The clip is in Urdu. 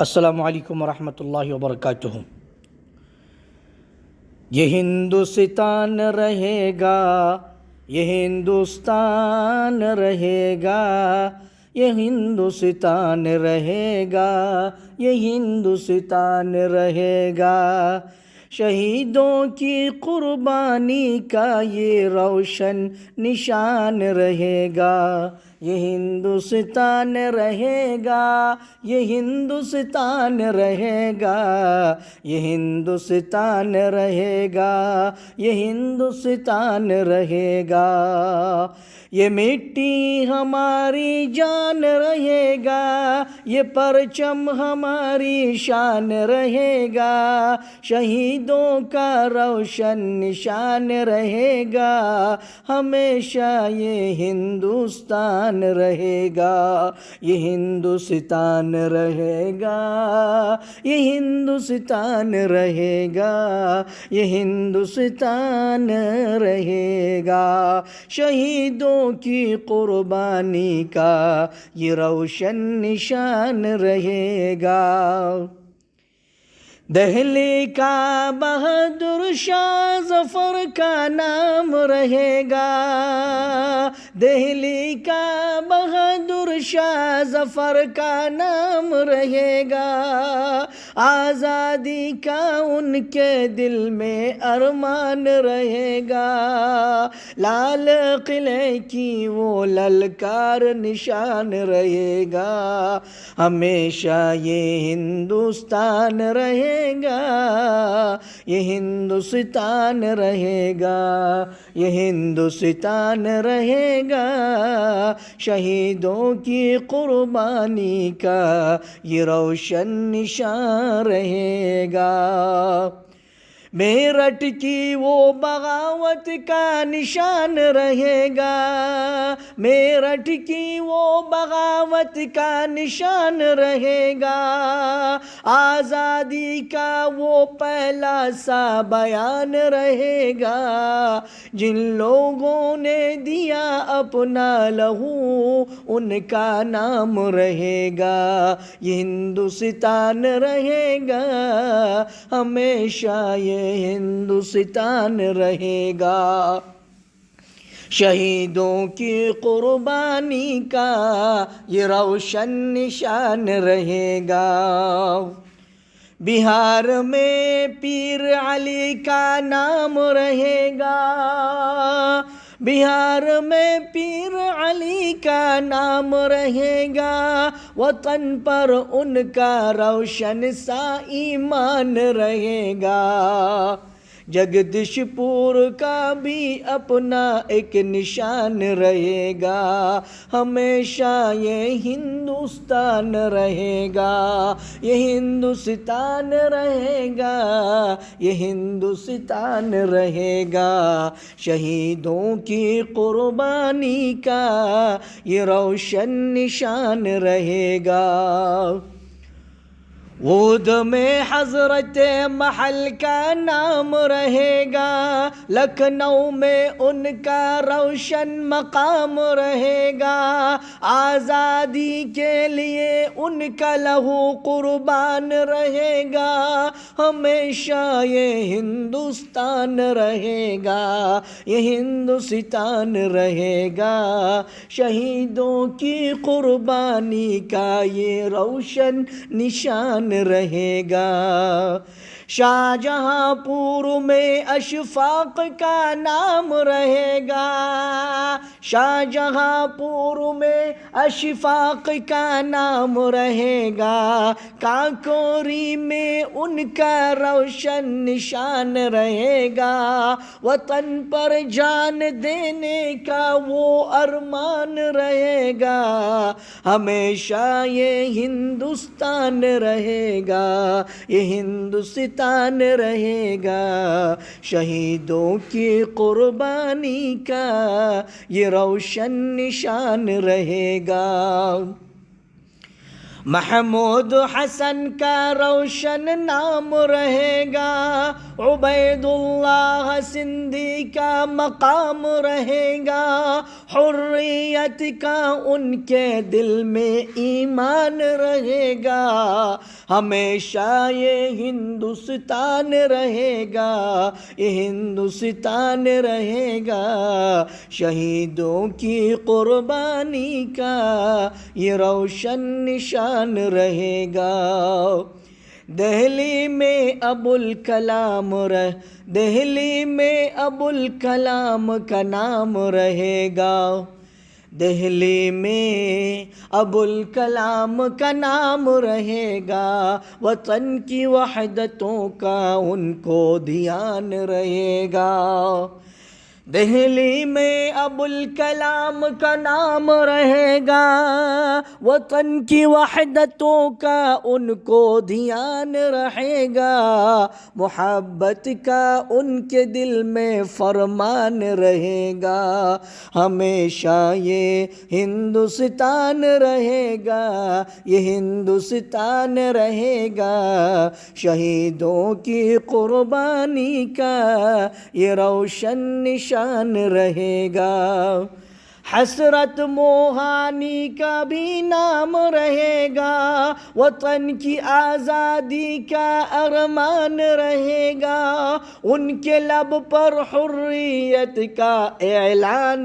السلام علیکم ورحمۃ اللہ وبرکاتہ۔ یہ ہندوستان رہے گا، یہ ہندوستان رہے گا، یہ ہندوستان رہے گا، یہ ہندوستان رہے گا۔ شہیدوں کی قربانی کا یہ روشن نشان رہے گا۔ یہ ہندوستان رہے گا، یہ ہندوستان رہے گا، یہ ہندوستان رہے گا، یہ ہندوستان رہے گا۔ یہ مٹی ہماری جان رہے گا، یہ پرچم ہماری شان رہے گا، شہیدوں کا روشن نشان رہے گا، ہمیشہ یہ ہندوستان رہے گا، یہ ہندوستان رہے گا، یہ ہندوستان رہے گا، یہ ہندوستان رہے گا۔ شہیدوں کی قربانی کا یہ روشن نشان رہے گا۔ دہلی کا بہادر شاہ ظفر کا نام رہے گا، دہلی کا بہادر شاہ ظفر کا نام رہے گا، آزادی کا ان کے دل میں ارمان رہے گا، لال قلعے کی وہ للکار نشان رہے گا، ہمیشہ یہ ہندوستان رہے گا، یہ ہندوستان رہے گا، یہ ہندوستان رہے گا۔ شہیدوں کی قربانی کا یہ روشن نشان رہے گا۔ میرٹھ کی وہ بغاوت کا نشان رہے گا، میرٹھ کی وہ بغاوت کا نشان رہے گا، آزادی کا وہ پہلا سا بیان رہے گا، جن لوگوں نے دیا اپنا لہو ان کا نام رہے گا، یہ ہندوستان رہے گا، ہمیشہ یہ ہندوستان رہے گا۔ شہیدوں کی قربانی کا یہ روشن نشان رہے گا۔ بہار میں پیر علی کا نام رہے گا، بہار میں پیر علی کا نام رہے گا، وطن پر ان کا روشن سا ایمان رہے گا، جگدیش پور کا بھی اپنا ایک نشان رہے گا، ہمیشہ یہ ہندوستان رہے گا، یہ ہندوستان رہے گا، یہ ہندوستان رہے گا۔ شہیدوں کی قربانی کا یہ روشن نشان رہے گا۔ اودھ میں حضرت محل کا نام رہے گا، لکھنؤ میں ان کا روشن مقام رہے گا، آزادی کے لیے ان کا لہو قربان رہے گا، ہمیشہ یہ ہندوستان رہے گا، یہ ہندوستان رہے گا۔ شہیدوں کی قربانی کا یہ روشن نشان رہے گا۔ شاہجہاں پور میں اشفاق کا نام رہے گا، شاہجہاں پور میں اشفاق کا نام رہے گا، کانکوری میں ان کا روشن نشان رہے گا، وطن پر جان دینے کا وہ ارمان رہے گا، ہمیشہ یہ ہندوستان رہے گا، یہ ہندوستان رہے گا۔ شہیدوں کی قربانی کا یہ روشن نشان رہے گا۔ محمود حسن کا روشن نام رہے گا، عبید اللہ سندھی کا مقام رہے گا، حریت کا ان کے دل میں ایمان رہے گا، ہمیشہ یہ ہندوستان رہے گا، یہ ہندوستان رہے گا، شہیدوں کی قربانی کا یہ روشن نشان رہے گا۔ دہلی میں دہلی میں ابوالکلام کا نام رہے گا، دہلی میں ابوالکلام کا نام رہے گا، وطن کی وحدتوں کا ان کو دھیان رہے گا، دہلی میں ابوالکلام کا نام رہے گا، وطن کی وحدتوں کا ان کو دھیان رہے گا، محبت کا ان کے دل میں فرمان رہے گا، ہمیشہ یہ ہندوستان رہے گا، یہ ہندوستان رہے گا، شہیدوں کی قربانی کا یہ روشن نشان رہے گا، حسرت موہانی کا بھی نام رہے گا، وطن کی آزادی کا ارمان رہے گا، ان کے لب پر حریت کا اعلان